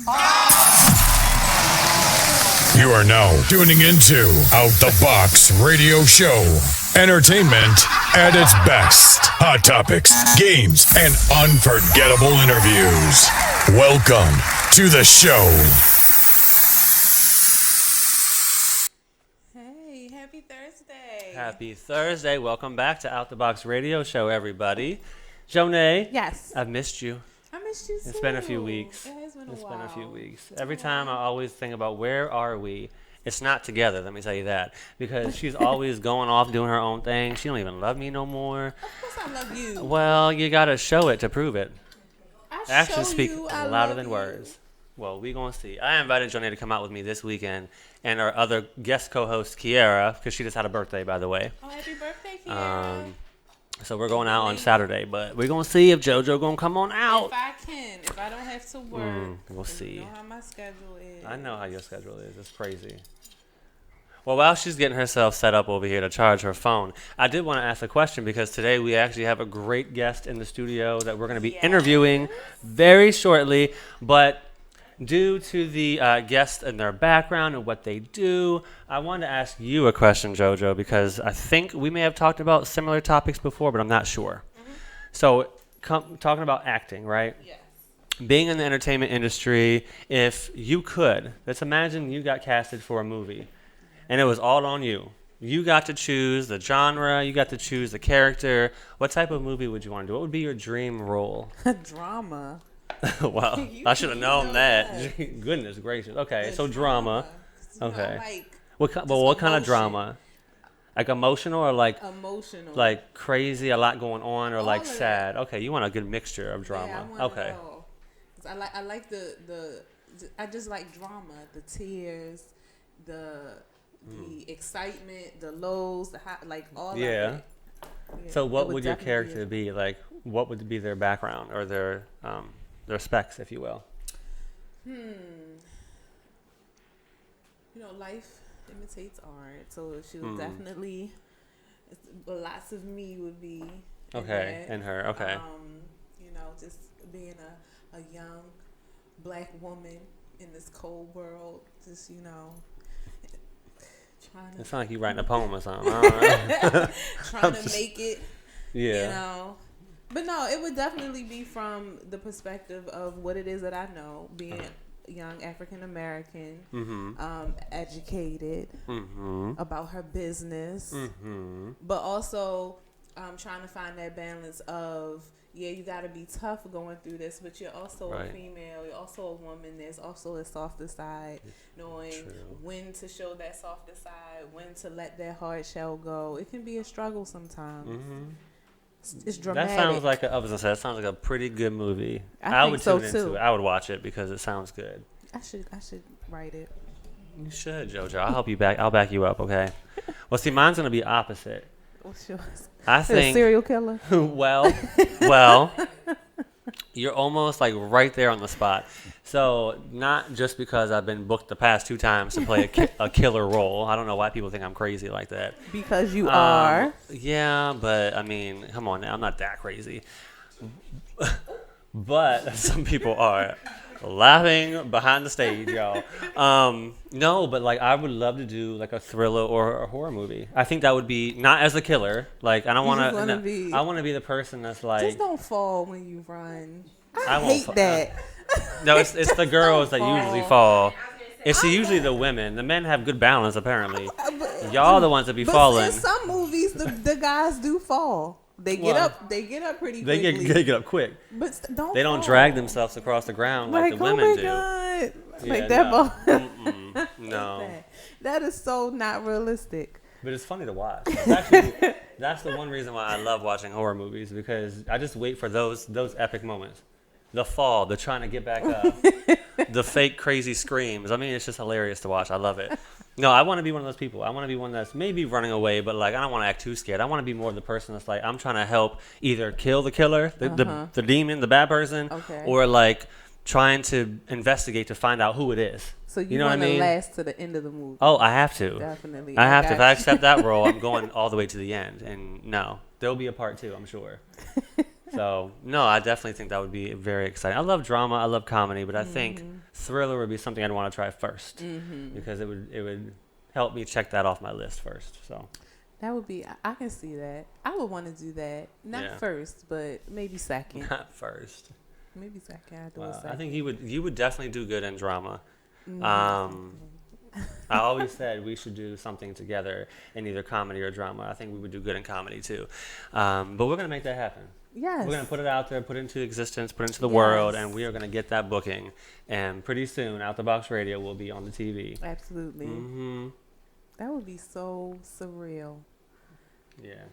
You are now tuning into Out the Box Radio Show. Entertainment at its best. Hot topics, games, and unforgettable interviews. Welcome to the show. Hey, happy Thursday. Happy Thursday. Welcome back to Out the Box Radio Show, everybody. Jonay. Yes. I've missed you. I missed you too. It's been a few weeks. It has been It's a been while. a few weeks. Every time I always think about where are we? It's not together, let me tell you that. Because she's always going off doing her own thing. She don't even love me no more. Of course I love you. Well, you gotta show it to prove it. Actions speak I louder love than you. words. Well, we gonna see. I invited Jonay to come out with me this weekend, and our other guest co-host Kiara, because she just had a birthday, by the way. Oh, happy birthday, Kiara. So we're going out on Saturday, but we're gonna see if JoJo gonna come on out. If I can, if I don't have to work. We'll see. You know how my schedule is. I know how your schedule is. It's crazy. Well, while she's getting herself set up over here to charge her phone, I did want to ask a question because today we actually have a great guest in the studio that we're going to be interviewing very shortly. But due to the guests and their background and what they do, I wanted to ask you a question, JoJo, because I think we may have talked about similar topics before, but I'm not sure. So, talking about acting, right? Yes. Being in the entertainment industry, if you could, let's imagine you got casted for a movie. And it was all on you. You got to choose the genre. You got to choose the character. What type of movie would you want to do? What would be your dream role? Drama. Wow. I should have known that. Goodness gracious. Okay, so drama. Okay. What kind of drama? Like emotional or like Emotional. like crazy, a lot going on, or All like of sad? Okay, you want a good mixture of drama. Yeah, I want Okay. it all. 'Cause I like I just like drama. The tears, the excitement, the lows, the high, like all of it. Yeah. So it what would your definitely character be? Like, what would be their background or their specs, if you will? You know, life imitates art, so she would definitely. Lots of me would be. Okay, and her. Okay. You know, just being a young black woman in this cold world, just trying to. It sounds like you writing a poem or something. I don't know. Trying to make it. Yeah. You know. But no, it would definitely be from the perspective of what it is that I know, being young African American, educated, about her business, but also trying to find that balance of, you got to be tough going through this, but you're also a female, you're also a woman, there's also a softer side, knowing when to show that softer side, when to let that hard shell go. It can be a struggle sometimes. It's dramatic. That sounds like that sounds like a pretty good movie. I would think tune so, into too. it. I would watch it because it sounds good. I should write it. You should, JoJo. I'll help you back. I'll back you up. Okay. Well, see, mine's gonna be opposite. What's yours? I A think. serial killer. well, you're almost like right there on the spot. So not just because I've been booked the past 2 times to play a killer role. I don't know why people think I'm crazy like that. Because you are. Yeah, but I mean, come on now. I'm not that crazy. But some people are laughing behind the stage, y'all. No, but like I would love to do like a thriller or a horror movie. I think that would be not as a killer. Like I don't want to. I want to be the person that's like. Just don't fall when you run. I won't hate that. No, it's the girls that usually fall. It's usually the women. The men have good balance apparently. Y'all the ones that be falling. In some movies, the guys do fall. They get up. They get up pretty They quickly. get up quick. But They don't fall. drag themselves across the ground like the women oh my do. God. Yeah, Like that. no. ball. No. That is so not realistic. But it's funny to watch. It's actually, that's the one reason why I love watching horror movies, because I just wait for those epic moments. The fall, the trying to get back up, the fake crazy screams. I mean, it's just hilarious to watch. I love it. No, I want to be one of those people. I want to be one that's maybe running away, but like I don't want to act too scared. I want to be more of the person that's like, I'm trying to help either kill the killer, the demon, the bad person, or like trying to investigate to find out who it is. So you know what want I to mean? last to the end of the movie. Oh, I have to. Definitely. I have to. If I accept that role, I'm going all the way to the end. And no, there'll be a part 2, I'm sure. So, no, I definitely think that would be very exciting. I love drama. I love comedy. But I think Thriller would be something I'd want to try first because it would help me check that off my list first. So that would be. I can see that. I would want to do that. Not first, but maybe second. Not first. Maybe second. I'd do a second. I think you would definitely do good in drama. I always said we should do something together in either comedy or drama. I think we would do good in comedy too. But we're gonna make that happen. Yes. We're going to put it out there, put it into existence, put it into the world, and we are going to get that booking. And pretty soon, Out the Box Radio will be on the TV. Absolutely. Mm-hmm. That would be so surreal. Yeah.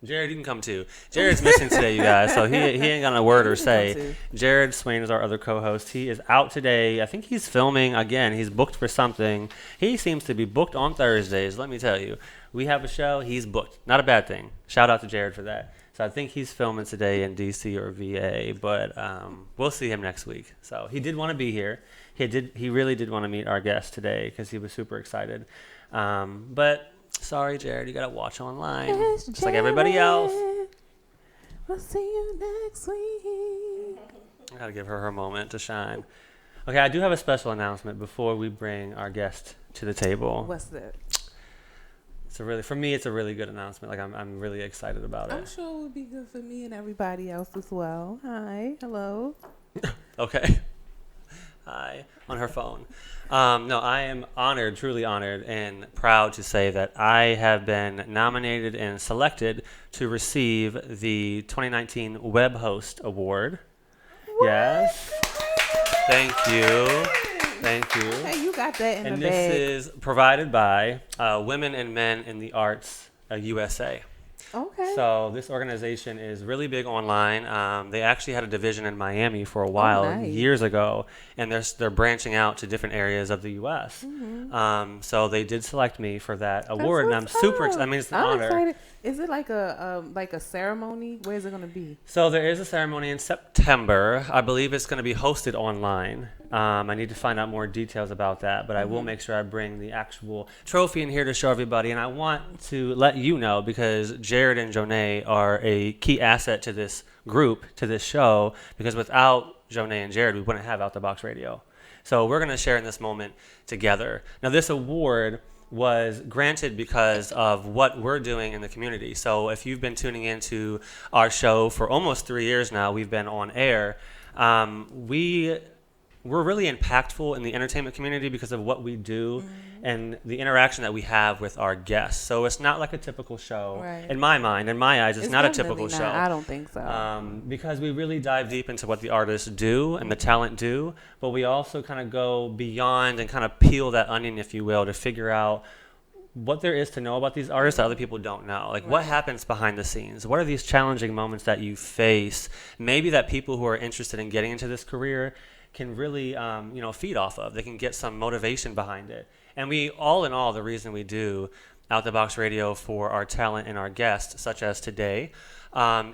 Jared, you can come too. Jared's missing today, you guys, so he ain't got a word or say. Jared Swain is our other co-host. He is out today. I think he's filming again. He's booked for something. He seems to be booked on Thursdays, let me tell you. We have a show. He's booked. Not a bad thing. Shout out to Jared for that. So I think he's filming today in DC or VA, but we'll see him next week. So he did want to be here. He really did want to meet our guest today because he was super excited. But sorry, Jared, you got to watch online. Just like everybody else. We'll see you next week. I got to give her moment to shine. Okay, I do have a special announcement before we bring our guest to the table. What's that? For me, it's a really good announcement. Like I'm really excited about it. I'm sure it would be good for me and everybody else as well. Hi, hello. Okay. Hi, on her phone. No, I am honored, truly honored, and proud to say that I have been nominated and selected to receive the 2019 Web Host Award. What? Yes. Thank you. Thank you. Hey, you got that in the bag. And this is provided by Women and Men in the Arts USA. Okay. So this organization is really big online. They actually had a division in Miami for a while, years ago, and they're branching out to different areas of the U.S. Mm-hmm. So they did select me for that award, and I'm super excited. I mean, it's an honor. Excited. Is it like a ceremony? Where is it going to be? So there is a ceremony in September. I believe it's going to be hosted online. I need to find out more details about that, but I will make sure I bring the actual trophy in here to show everybody. And I want to let you know, because Jared and Jonay are a key asset to this group, to this show, because without Jonay and Jared, we wouldn't have Out the Box Radio. So we're going to share in this moment together. Now, this award was granted because of what we're doing in the community. So if you've been tuning into our show for almost 3 years now, we've been on air. We're really impactful in the entertainment community because of what we do and the interaction that we have with our guests. So it's not like a typical show. Right. In my mind, in my eyes, it's not a typical show. I don't think so. Because we really dive deep into what the artists do and the talent do, but we also kind of go beyond and kind of peel that onion, if you will, to figure out what there is to know about these artists that other people don't know. Like, what happens behind the scenes? What are these challenging moments that you face? Maybe that people who are interested in getting into this career can really, feed off of. They can get some motivation behind it. And we, all in all, the reason we do Out the Box Radio for our talent and our guests, such as today,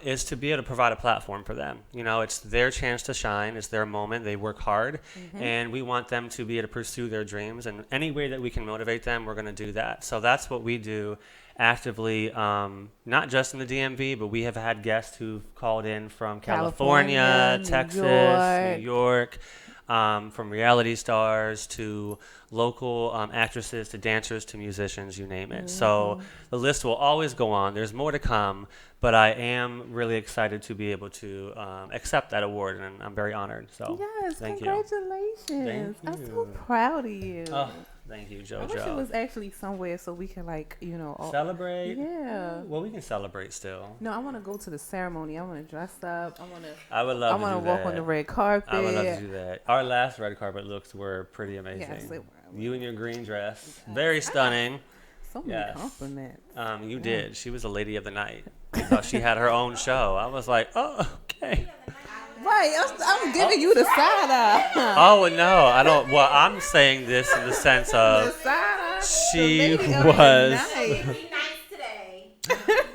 is to be able to provide a platform for them. You know, it's their chance to shine. It's their moment. They work hard, and we want them to be able to pursue their dreams. And any way that we can motivate them, we're going to do that. So that's what we do actively, not just in the DMV, but we have had guests who've called in from California, Texas, New York, from reality stars to local actresses to dancers to musicians, you name it. So the list will always go on. There's more to come, but I am really excited to be able to accept that award, and I'm very honored. So thank congratulations. You. I'm so proud of you. Oh, thank you, JoJo. I wish it was actually somewhere so we can, celebrate. Yeah. Well, we can celebrate still. No, I want to go to the ceremony. I want to dress up. I would love to do that. I want to walk on the red carpet. I would love to do that. Our last red carpet looks were pretty amazing. Yes, they were. You in your green dress, very stunning. So many compliments. You did. She was a lady of the night. I thought she had her own show. I was like, oh, okay. Right, I'm giving you the side eye. Oh no, I don't. Well, I'm saying this in the sense of she was.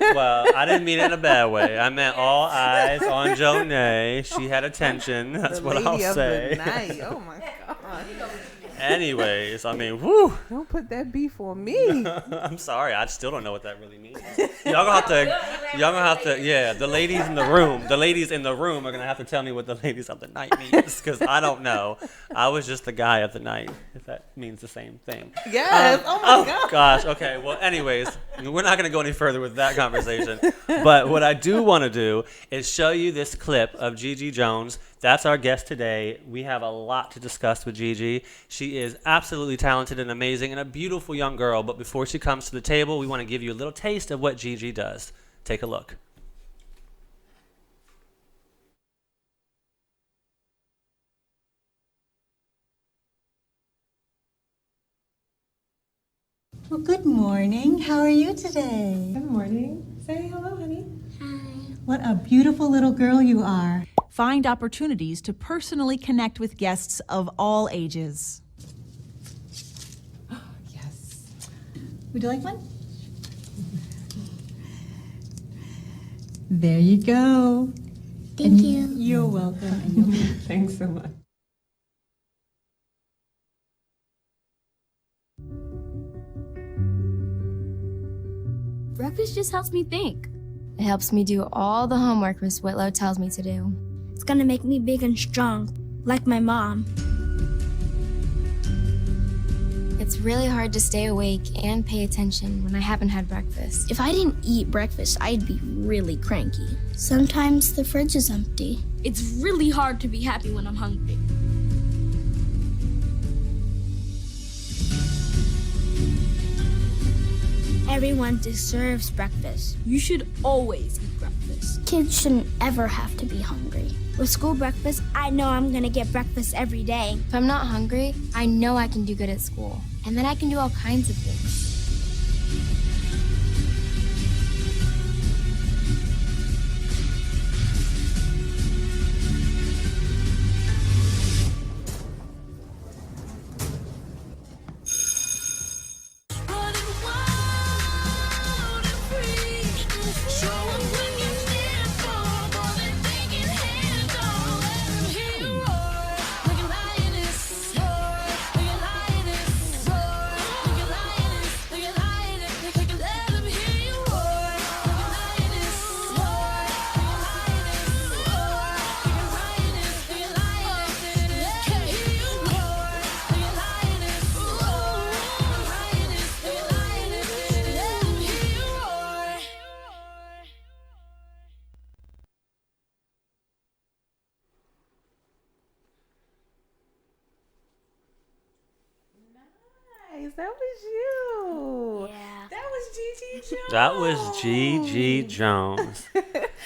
Well, I didn't mean it in a bad way. I meant all eyes on Jonay. She had attention. That's what I'll say. Oh my God. Anyways, I mean, whoo. Don't put that beef on me. I'm sorry. I still don't know what that really means. Y'all gonna have to. Y'all gonna have to, the ladies in the room are gonna have to tell me what the ladies of the night means, because I don't know. I was just the guy of the night, if that means the same thing. Yes. Oh my God. Gosh. Okay. Well, anyways, we're not gonna go any further with that conversation. But what I do want to do is show you this clip of Gigi Jones. That's our guest today. We have a lot to discuss with Gigi. She is absolutely talented and amazing and a beautiful young girl. But before she comes to the table, we want to give you a little taste of what Gigi does. Take a look. Well, good morning. How are you today? Good morning. Say hello, honey. What a beautiful little girl you are. Find opportunities to personally connect with guests of all ages. Yes. Would you like one? There you go. Thank you. You're welcome. Thanks so much. Breakfast just helps me think. It helps me do all the homework Miss Whitlow tells me to do. It's gonna make me big and strong, like my mom. It's really hard to stay awake and pay attention when I haven't had breakfast. If I didn't eat breakfast, I'd be really cranky. Sometimes the fridge is empty. It's really hard to be happy when I'm hungry. Everyone deserves breakfast. You should always eat breakfast. Kids shouldn't ever have to be hungry. With school breakfast, I know I'm gonna get breakfast every day. If I'm not hungry, I know I can do good at school. And then I can do all kinds of things. That was you. Yeah. That was Gigi Jones. That was Gigi Jones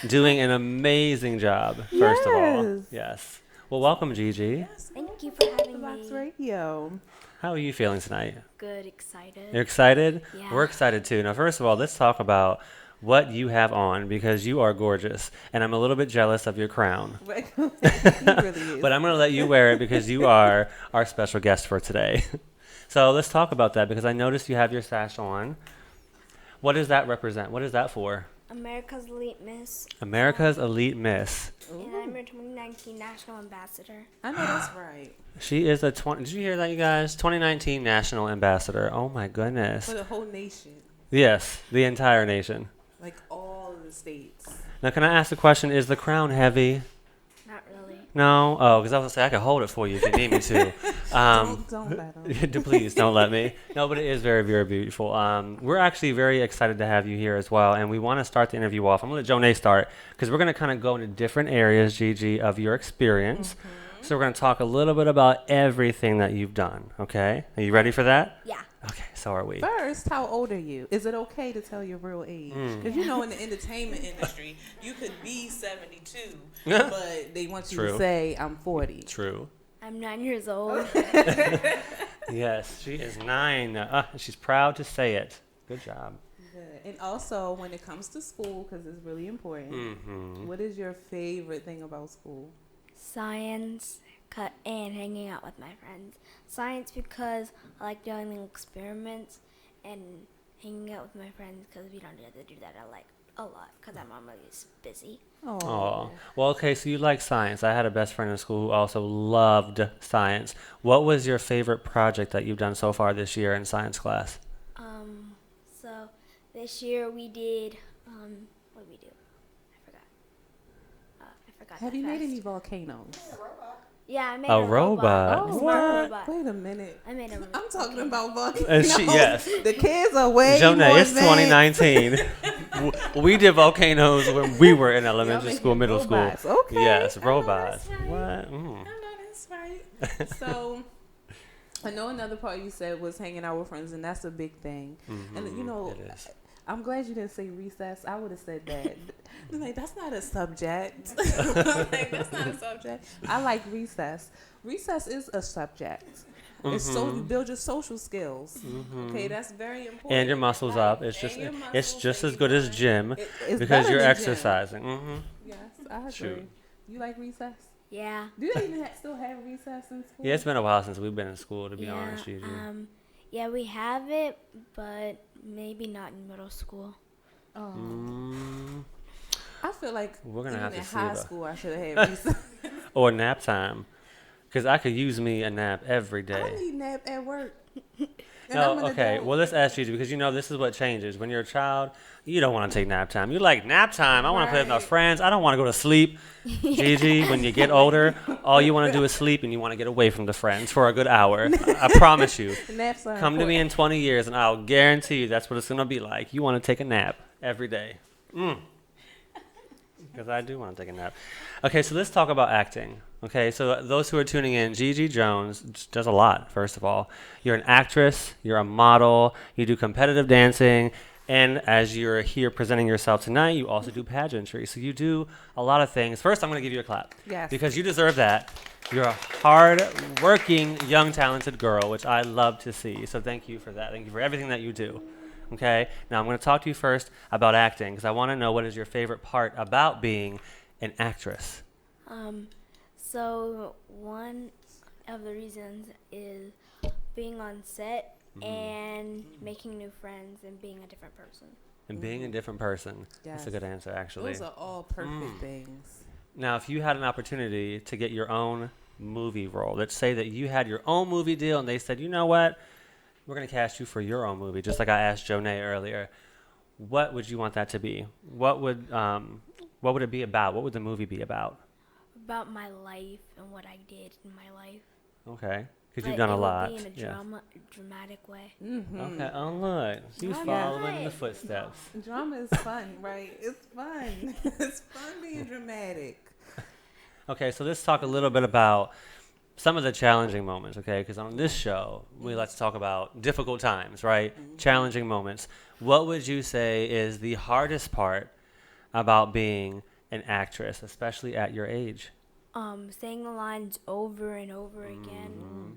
doing an amazing job, first of all. Yes. Yes. Well, welcome, Gigi. Thank you for having Box me. Radio. How are you feeling tonight? Good, excited. You're excited? Yeah. We're excited too. Now, first of all, let's talk about what you have on, because you are gorgeous, and I'm a little bit jealous of your crown. He really is. But I'm going to let you wear it because you are our special guest for today. So let's talk about that, because I noticed you have your sash on. What does that represent? What is that for? America's Elite Miss. America's Elite Miss. And I'm your 2019 National Ambassador. I know that's right. She is a did you hear that, you guys? 2019 National Ambassador. Oh my goodness. For the whole nation. Yes, the entire nation. Like all of the states. Now, can I ask the question, is the crown heavy? Not really. No? Oh, because I was going to say, I could hold it for you if you need me to. Don't let him. Please, don't let me. No, but it is very, very beautiful. We're actually very excited to have you here as well, and we want to start the interview off. I'm going to let Jonay start, because we're going to kind of go into different areas, Gigi, of your experience. Mm-hmm. So we're going to talk a little bit about everything that you've done, okay? Are you ready for that? Yeah. Okay, so are we. First, how old are you? Is it okay to tell your real age? Because you know, in the entertainment industry, you could be 72, but they want you to say, I'm 40. True. I'm 9 years old. Yes, she is 9. She's proud to say it. Good job. Good. And also, when it comes to school, because it's really important, what is your favorite thing about school? Science and hanging out with my friends. Science because I like doing experiments, and hanging out with my friends because we don't get to do that a lot because I'm always busy. Oh, well, okay, so you like science. I had a best friend in school who also loved science. What was your favorite project that you've done so far this year in science class? So this year we did what did we do? I forgot. Have that you made fast. any volcanoes? Yeah, I made A a robot. robot? A smart What? robot. Wait a minute. I made a I'm talking volcano. about volcanoes. Yes. The kids are way Jonah, more it's advanced. 2019. We did volcanoes when we were in Y'all elementary making school, middle robots. school. Okay. Yes, I know robots. that's right. What? I know that's right. So, I know another part you said was hanging out with friends, and that's a big thing. And you know, it is. I'm glad you didn't say recess. I would have said that. I'm like, that's not a subject. Like, that's not a subject. I like recess. Recess is a subject. It's so you build your social skills. Okay, that's very important. And your muscles Right. up. It's And just your it's muscles just and as your good as mind. gym It's because better you're than gym. exercising. Yes, I agree. Shoot. You like recess? Yeah. Do they even still have recess in school? Yeah, it's been a while since we've been in school, to be Yeah. honest, Gigi. Yeah, we have it, but maybe not in middle school. Oh. Mm, I feel like We're gonna even have to in see high about- school I should have had recess. or nap time, because I could use me a nap every I day. need nap at work. And No, I'm an okay. adult. Well, let's ask Gigi because you know this is what changes. When you're a child, you don't want to take nap time. You like nap time. I want to play with my Right. friends. I don't want to go to sleep. Gigi, when you get older, all you want to do is sleep and you want to get away from the friends for a good hour. I promise you. Naps are Come to me important. in 20 years and I'll guarantee you that's what it's going to be like. You want to take a nap every day. Because I do want to take a nap. Okay, so let's talk about acting. Okay, so those who are tuning in, Gigi Jones does a lot, first of all. You're an actress, you're a model, you do competitive dancing, and as you're here presenting yourself tonight, you also do pageantry. So you do a lot of things. First, I'm going to give you a clap. Yes. Because you deserve that. You're a hard-working, young, talented girl, which I love to see. So thank you for that. Thank you for everything that you do. Okay? Now, I'm going to talk to you first about acting because I want to know what is your favorite part about being an actress. So one of the reasons is being on set and making new friends and being a different person. And being a different person. That's a Yes. good answer, actually. Those are all perfect things. Now, if you had an opportunity to get your own movie role, let's say that you had your own movie deal and they said, you know what, we're going to cast you for your own movie, just like I asked Jonay earlier. What would you want that to be? What would it be about? What would the movie be about? About my life and what I did in my life. Okay, because But you've done a it would lot. be in a Yeah. dramatic way. Okay. Oh look, she's following in the footsteps. Drama is fun, right? It's fun. It's fun being dramatic. Okay, so let's talk a little bit about some of the challenging moments, okay? Because on this show, we like to talk about difficult times, right? Challenging moments. What would you say is the hardest part about being an actress, especially at your age? Saying the lines over and over again.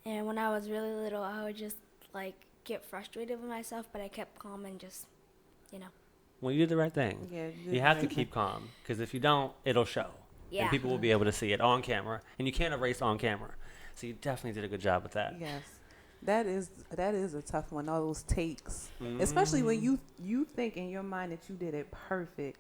And when I was really little, I would just like get frustrated with myself, but I kept calm and just, Well, you did the right thing. Yeah, You have to keep calm, because if you don't, it'll show. Yeah. And people will be able to see it on camera, and you can't erase on camera. So you definitely did a good job with that. Yes. That is a tough one, all those takes. Especially when you think in your mind that you did it perfect.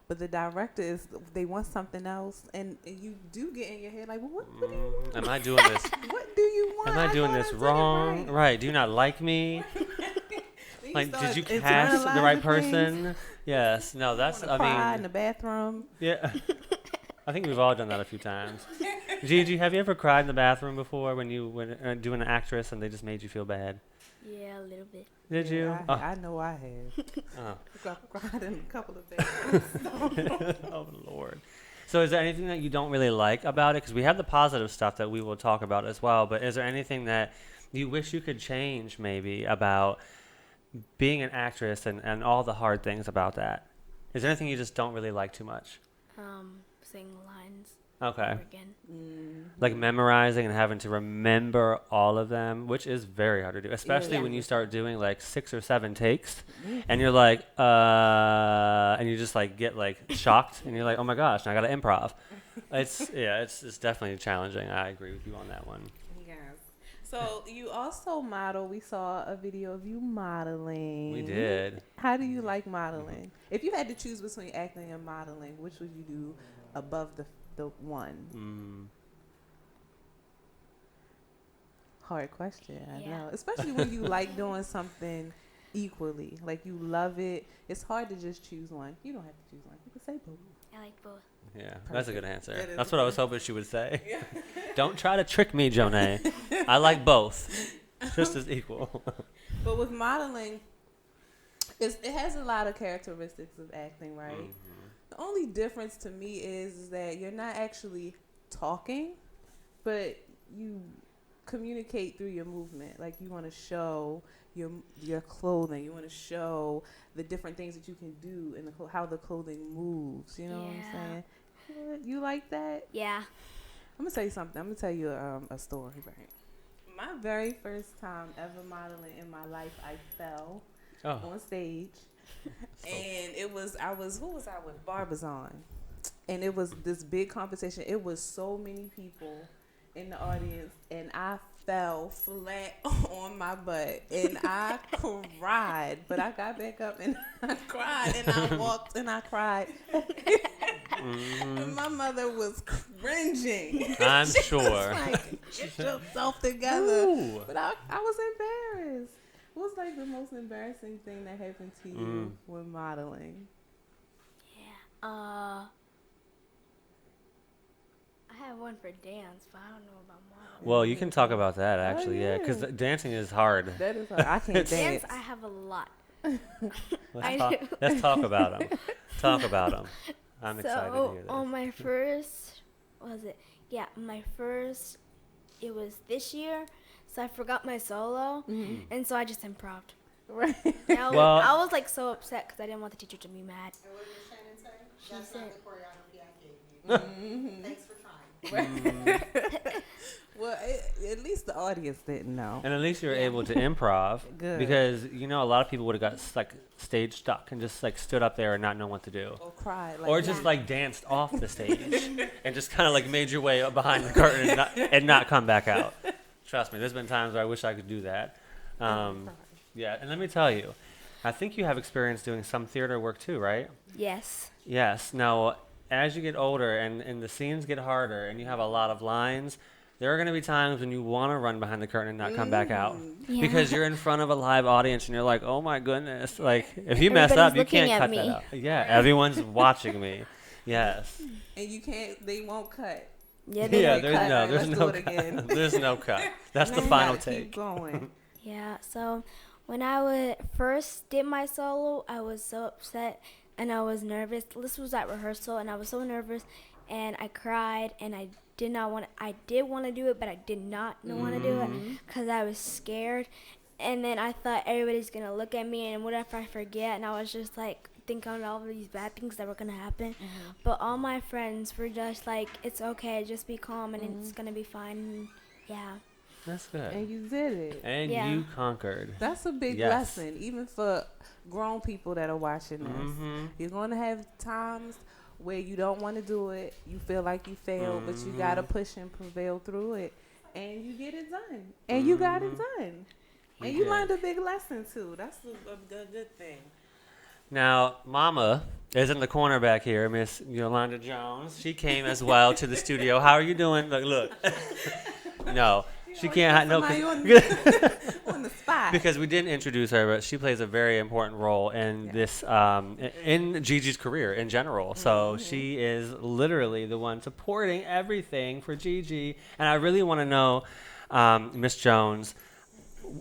But the director they want something else, and you do get in your head like, well, what do you want? Am I doing this? What do you want? Am I doing thought this did it wrong? Right. Do you not like me? Then Like, start did you cast the internalizing right things. person? Yes. No, that's, Wanna cry in I the mean, bathroom. yeah. I think we've all done that a few times. Gigi, have you ever cried in the bathroom before when you were doing an actress and they just made you feel bad? Yeah, a little bit. Did you? Yeah, Oh. I know I have. Oh. Cried in a couple of bathrooms. Oh, Lord. So is there anything that you don't really like about it? Because we have the positive stuff that we will talk about as well, but is there anything that you wish you could change maybe about being an actress and all the hard things about that? Is there anything you just don't really like too much? Saying the lines Okay. over again. Like memorizing and having to remember all of them, which is very hard to do, especially when you start doing like 6 or 7 takes and you're like, and you just like get like shocked and you're like, oh my gosh, now I got to improv. It's definitely challenging. I agree with you on that one. Yes. So you also model. We saw a video of you modeling. We did. How do you like modeling? If you had to choose between acting and modeling, which would you do above the one? Hard question, I Yeah. know. Especially when you like doing something equally. Like you love it. It's hard to just choose one. You don't have to choose one. You can say both. I like both. Yeah, that's a good answer. That is That's what I was hoping she would say. Don't try to trick me, Jonay. I like both, just as equal. But with modeling, it has a lot of characteristics of acting, right? The only difference to me is that you're not actually talking, but you communicate through your movement. Like you want to show your clothing. You want to show the different things that you can do and how the clothing moves. You know what I'm saying? You like that? Yeah. I'm gonna tell you something. I'm gonna tell you a story, right? My very first time ever modeling in my life, I fell on stage, and who was I with? Barbizon, and it was this big competition. It was so many people in the audience, and I fell flat on my butt, and I cried. But I got back up and I cried, and I walked and I cried. And my mother was cringing. I'm She sure. was like, get yourself together. Ooh. But I was embarrassed. What was like the most embarrassing thing that happened to you when modeling? Yeah. I have one for dance, but I don't know about modeling. Well, you can talk about that actually, yeah, because dancing is hard. That is hard. I can't dance. Dance, I have a lot. Let's talk about them. Talk about them. I'm excited to hear this. On my first, it was this year, so I forgot my solo, and so I just improved. Right. I was like so upset because I didn't want the teacher to be mad. And what did Shannon say? That's not the choreography I gave you. Thanks for trying. Well, at least the audience didn't know. And at least you were able to improv. Good. Because, a lot of people would have got like stage stuck and just like stood up there and not know what to do. Or cried. Like, Or just like danced off the stage and just kind of like made your way up behind the curtain and not come back out. Trust me, there's been times where I wish I could do that. Yeah, and let me tell you, I think you have experience doing some theater work too, right? Yes. Yes. Now, as you get older and the scenes get harder and you have a lot of lines, there are going to be times when you want to run behind the curtain and not come back out because you're in front of a live audience and you're like, oh my goodness. Like, if you mess up, you can't cut that out. Yeah, everyone's watching me. Yes. And you can't, they won't cut. Yeah, there's no cut. There's no cut. That's the final take. Keep going. Yeah, so when I first did my solo, I was so upset and I was nervous. This was at rehearsal and I was so nervous and I cried and I did want to do it, but I did not want to do it because I was scared. And then I thought everybody's going to look at me and what if I forget? And I was just like thinking of all of these bad things that were going to happen. But all my friends were just like, it's okay, just be calm and it's going to be fine. Yeah. That's good. And you did it. And you conquered. That's a big lesson, even for grown people that are watching this. You're going to have times where you don't want to do it, you feel like you failed, but you got to push and prevail through it, and you get it done. And you got it done. And you learned a big lesson, too. That's a good thing. Now, Mama is in the corner back here, Miss Yolanda Jones. She came as well to the studio. How are you doing? Look. No. She can't on the spot. Because we didn't introduce her, but she plays a very important role in this in Gigi's career in general. So she is literally the one supporting everything for Gigi. And I really want to know, Miss Jones,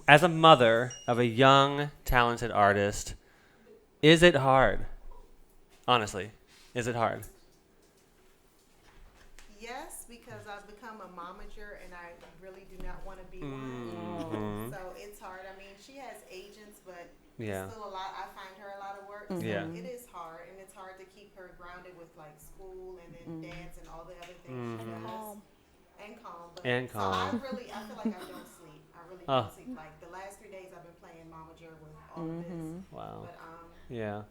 as a mother of a young, talented artist, is it hard? Honestly, is it hard? Yes, because I've become a momager and I really do not want to be one. So it's hard. I mean, she has agents, but it's still a lot. I find her a lot of work. So it is hard, and it's hard to keep her grounded with like school and then dance and all the other things she does. And calm. So I feel like I don't sleep. I really don't sleep. Like the last 3 days I've been playing momager with all of this. Wow. But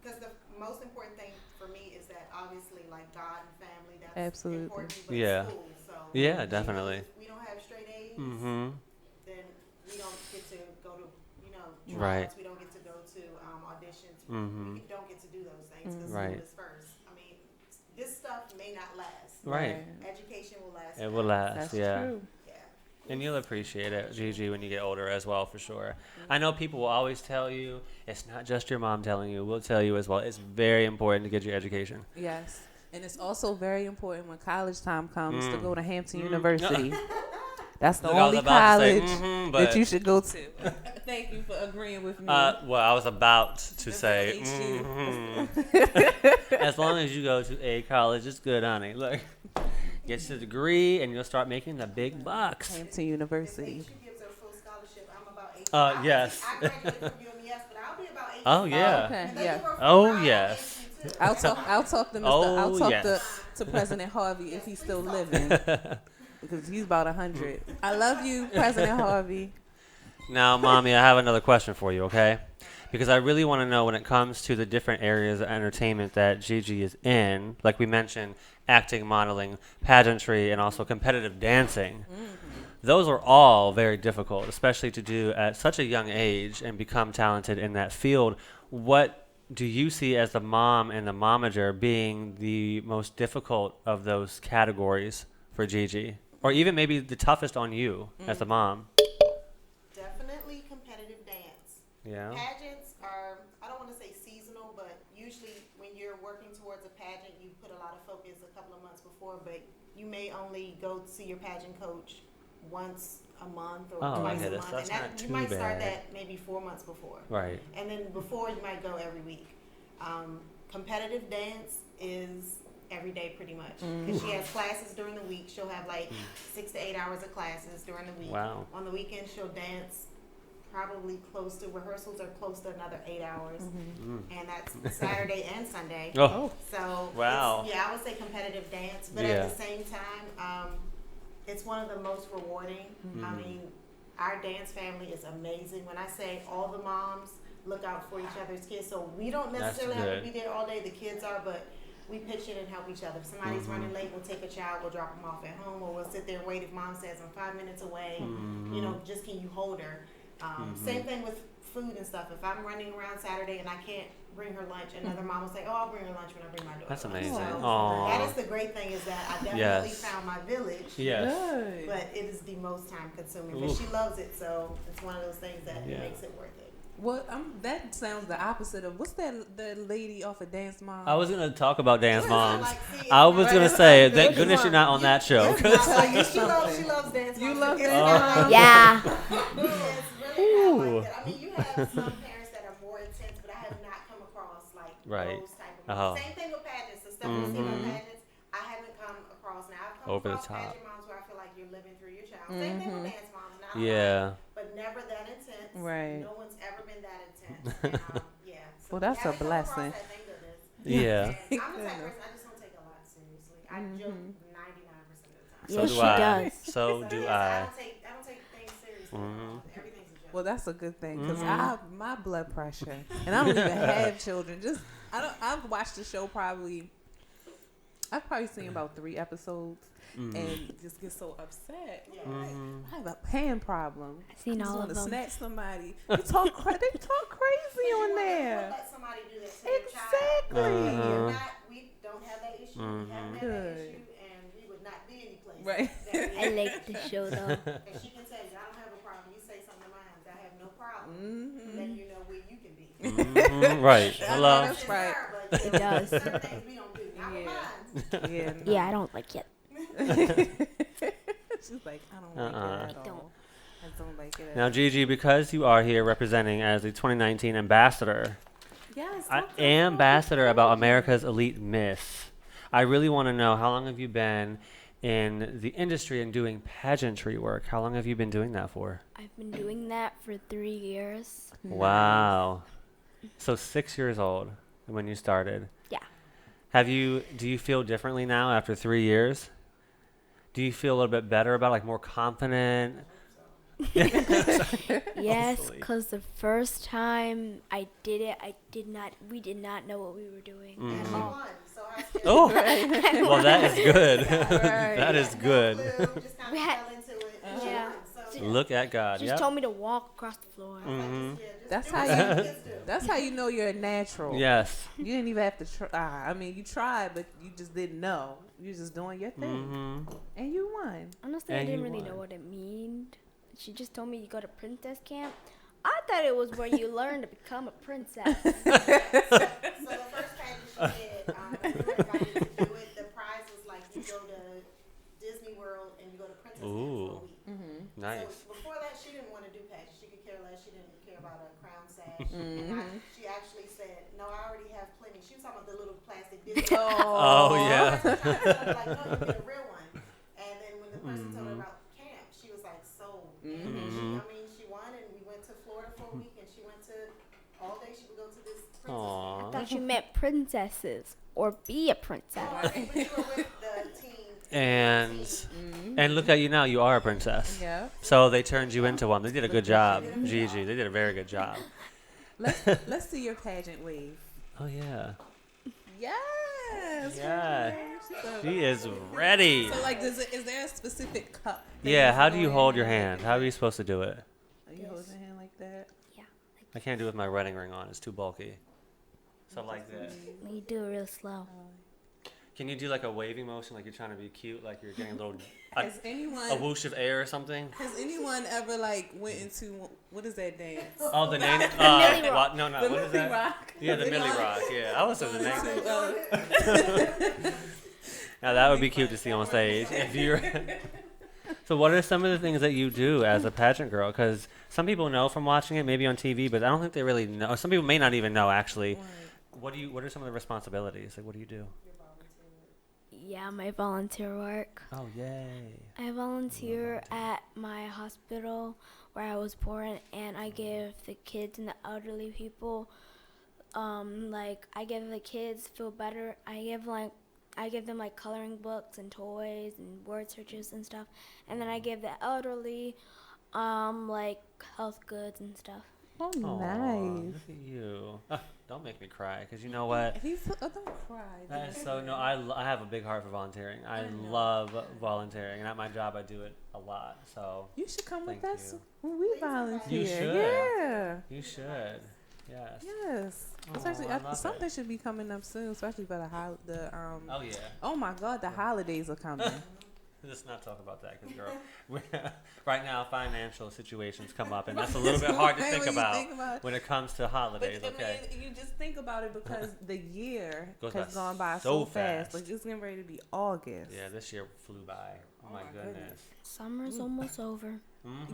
because the most important thing for me is that obviously like God and family, that's important. But school, so definitely. If we don't have straight A's, then we don't get to go to trials. We don't get to go to auditions. We don't get to do those things because school is first. I mean, this stuff may not last. Right. Education will last. It will last. That's true. Yeah. And you'll appreciate it, Gigi, when you get older as well, for sure. I know people will always tell you, it's not just your mom telling you, we'll tell you as well. It's very important to get your education. Yes. And it's also very important when college time comes to go to Hampton University. That's the only college that you should go to. Thank you for agreeing with me. Well, I was about to say, as long as you go to a college, it's good, honey. Look, get your degree and you'll start making the big bucks. Hampton University. She gives her full scholarship. I'm about 18. Yes. I graduated from UMES, but I'll be about 18. Oh, yeah. Okay, yeah. Oh, yes. I'll talk to Mr. I'll talk to President Harvey if he's still living. Because he's about 100. I love you, President Harvey. Now, Mommy, I have another question for you, okay? Because I really want to know when it comes to the different areas of entertainment that Gigi is in, like we mentioned, acting, modeling, pageantry, and also competitive dancing. Those are all very difficult, especially to do at such a young age and become talented in that field. What do you see as the mom and the momager being the most difficult of those categories for Gigi? Or even maybe the toughest on you as the mom? Definitely competitive dance. Yeah. Pageants are, I don't want to say seasonal, but usually when you're working towards a pageant, you put a lot of focus a couple of months before, but you may only go see your pageant coach once a month or twice a month. That's and not too you might start bad. that maybe 4 months before. Right. And then before you might go every week. Competitive dance is every day pretty much. Because she has classes during the week. She'll have like 6 to 8 hours of classes during the week. Wow. On the weekend, she'll dance probably close to, rehearsals are close to another 8 hours. And that's Saturday and Sunday. Oh. So, Wow. I would say competitive dance. But at the same time, it's one of the most rewarding. I mean, our dance family is amazing. When I say all the moms look out for each other's kids, so we don't necessarily have to be there all day, the kids are, but we pitch in and help each other. If somebody's running late, we'll take a child, we'll drop them off at home, or we'll sit there and wait if mom says I'm 5 minutes away, you know, just can you hold her? Same thing with food and stuff. If I'm running around Saturday and I can't bring her lunch, another mom will say, oh, I'll bring her lunch when I bring my daughter. That's amazing. So that is the great thing, is that I definitely found my village. Yes. But it is the most time consuming. But she loves it, so it's one of those things that makes it worth it. Well, that sounds the opposite of, what's that the lady off of Dance Mom? I was going to talk about Dance Moms. I was going to say, thank goodness you're not on that show. She loves Dance Moms. You love Dance Moms? Yeah. It's really not like that. I mean, you have some parents that are more intense, but I have not come across like those type of moms. Same thing with pageants. The stuff you see with pageants, I haven't come across. Now, I've come Over the across top. pageant moms where I feel like you're living through your child. Same thing with Dance Moms. Not but never that intense. Right. No one's ever been that intense. And, so well, that's I a haven't come blessing. across that, thank goodness. Yeah. And I'm the type of person, I just don't take a lot seriously. I joke 99% of the time. So Yes, do she I. does. So do I I. don't take things seriously. Everything's a joke. Well, that's a good thing, because I have my blood pressure, and I don't even have children. I've watched the show I've probably seen about 3 episodes, and just get so upset. I have a pan problem. I've seen all of them. I just want to snatch somebody. They talk crazy on there. Let somebody do that to your Exactly. child. We don't have that issue. We haven't had that issue, and we would not be any place. Right. I like the show though. And she can tell you, I don't have a problem. You say something to mine, I have no problem. Then you know where you can be. Right. Hello. That's right. It does. Certain things we don't do. Not with mine. Yeah. Yeah, I don't like it. She's like, I don't like it at all. I don't like it at Now, all. Gigi, because you are here representing as the 2019 ambassador, Yes. ambassador about America's Elite Miss, I really want to know, how long have you been in the industry and doing pageantry work? How long have you been doing that for? I've been doing that for 3 years. Wow. So 6 years old when you started. Yeah. Do you feel differently now after 3 years? Do you feel a little bit better about, like, more confident? Yes, because the first time I did it, we did not know what we were doing at all. So I still Oh, well, that is good. That is good. just kind of fell into it. Yeah. So Look at God. She just told me to walk across the floor. Mm-hmm. That's how you know you're a natural. Yes. You didn't even have to try. I mean, you tried, but you just didn't know. You just doing your thing, and you won. Honestly, I didn't really know what it meant. She just told me you go to princess camp. I thought it was where you learn to become a princess. So the first pageant she did, if you were invited to do it, the prize was like you go to Disney World and you go to Princess Camp for a week. Nice. So before that, she didn't want to do pageants. She could care less. She didn't care about a crown sash. She actually said, "No, I already have plenty." She was talking about the little plastic Disney. Oh yeah. Like, no, you get a real one. And then when the person told her about camp, she was like sold. And she won, and we went to Florida for a week, and she went to all day. She would go to this princess camp. I thought you meant princesses or be a princess. But you were with the team. And look at you now. You are a princess. Yeah. So they turned you into one. They did a good job, Gigi. They did a very good job. Let's see your pageant wave. Oh yeah. Yes. Yeah. She is ready. So like, is there a specific cup? Yeah. How do you hold your hand? How are you supposed to do it? Are you holding your hand like that? Yeah. I can't do it with my wedding ring on. It's too bulky. So like this. You do it real slow. Can you do like a waving motion, like you're trying to be cute, like you're getting a little Has anyone a whoosh of air or something? Has anyone ever like went into what is that dance? Oh, the name. Millie Rock. No, The what is Millie that? Rock. Yeah, the Millie Rock. Yeah, I was saying the name. To, Now that would be cute to see on stage if you're. So what are some of the things that you do as a pageant girl? Because some people know from watching it, maybe on TV, but I don't think they really know. Some people may not even know actually. What are some of the responsibilities? Like, what do you do? Yeah, my volunteer work. Oh, yay. I volunteer at my hospital where I was born, and I give the kids and the elderly people, I give the kids feel better. I give them like coloring books and toys and word searches and stuff, and then I give the elderly, health goods and stuff. oh, Aw, nice. look at you. Don't make me cry, because you know what? Don't cry. That is so no. I have a big heart for volunteering. I love volunteering, and at my job I do it a lot. So You should come with Thank us you. when we volunteer. You should. Yeah. you should. Yes. Yes. Especially I love something it. should be coming up soon, especially for Oh yeah. Oh my God, the holidays are coming. Let's not talk about that, because girl, right now financial situations come up, and that's a little bit hard to think about when it comes to holidays. But, Okay. I mean, you just think about it because the year Goes has by gone by so so fast. fast. Like it's getting ready to be August. Yeah, this year flew by. Oh my goodness. Summer's almost over.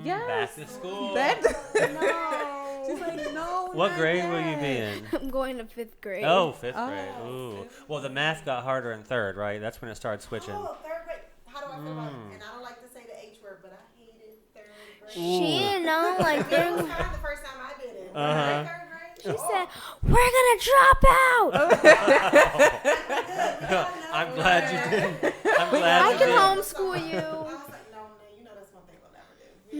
Yes. Back to school. No. She's like, no. What not grade will yet. you be in? I'm going to 5th grade. Oh, fifth grade. Ooh. Well, the math got harder in third, right? That's when it started switching. Oh, third grade. How do I feel about it? And I don't like to say the H word, but I hated third grade. She didn't know, like, It was hard the first time I did it. Third grade. she said, "We're gonna drop out." I'm glad you did. I'm glad I you can did. homeschool I you. was like, no, you know that's one thing we'll never do.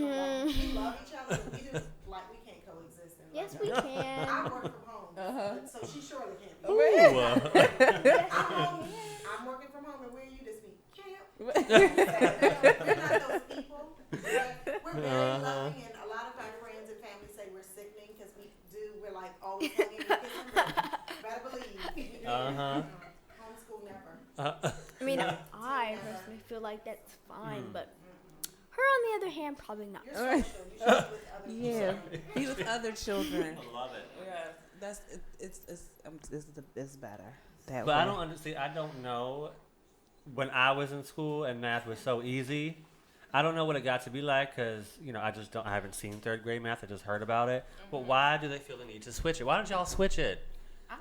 We love each other, but we just like we can't coexist. Yes, we can. I work from home, so she surely can't. Be. Ooh, I'm working from home, and where are you this week? Camp. We're not those people. We're very loving, and a lot of our friends and family say we're sickening because we're like always hugging and kissing. Better believe. Homeschool never. I mean, I personally feel like that's fine, but her, on the other hand, probably not. You're social. You should be with other Yeah, be with other children. I love it. Yeah, that's it's better. That But way. I don't understand. I don't know. When I was in school and math was so easy, I don't know what it got to be like, because I haven't seen third grade math. I just heard about it. But why do they feel the need to switch it? Why don't y'all switch it? I'm